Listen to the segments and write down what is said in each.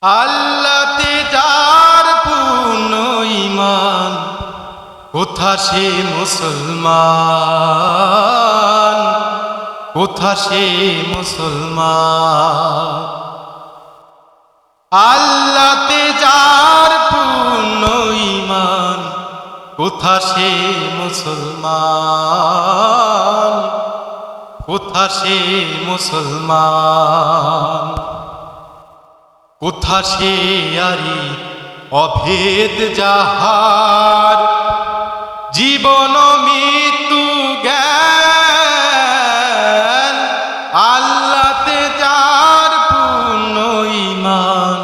আল্লাহতে যার পূর্ণ ঈমান, কোথা সে মুসলমান, কোথা সে মুসলমান। আল্লাহতে যার পূর্ণ ঈমান, কোথা সে মুসলমান, কোথা সে মুসলমান। কোথা সে আরি অভেদ যাহার, জীবন মৃত্যু জ্ঞান। আল্লাহতে যার পূর্ণ ঈমান,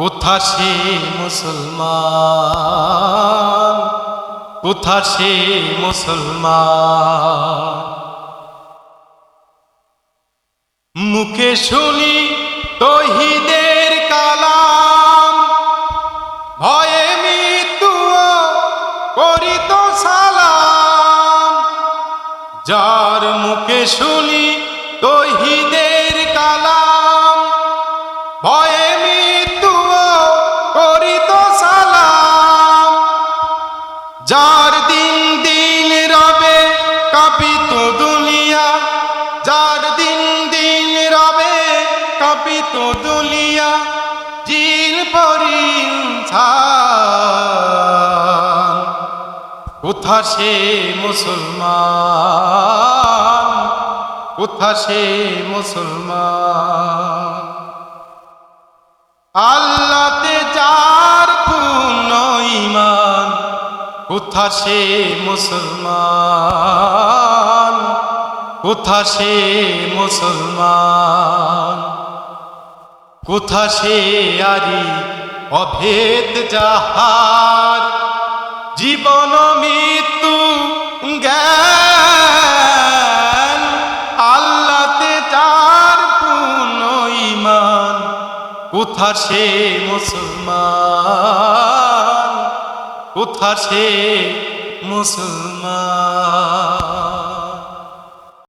কোথা সে মুসলমান, কোথা সে মুসলমান। মুখে শুনি তৌহিদের কালাম, ভয়ে মৃত্যু করিত সালাম। যার মুখে শুনি তৌহিদের কালাম, ভয়ে মৃত্যু করিত সালাম। যার দিন দিন রবে কাঁপিত দুনিয়া, যার দিন দিন রবে কাঁপিত দুনিয়া। জিল পরিছান, কোথা সে মুসলমান, কোথা সে মুসলমান। আল্লাহতে যার পূর্ণ ঈমান, কোথা সে মুসলমান, কোথা সে মুসলমান। কোথা সে আরি অভেদ যাহার, জীবন মৃত্যু জ্ঞান। আল্লাহতে যার পূর্ণ ঈমান, কোথা সে মুসলমান, কোথা সে মুসলমান।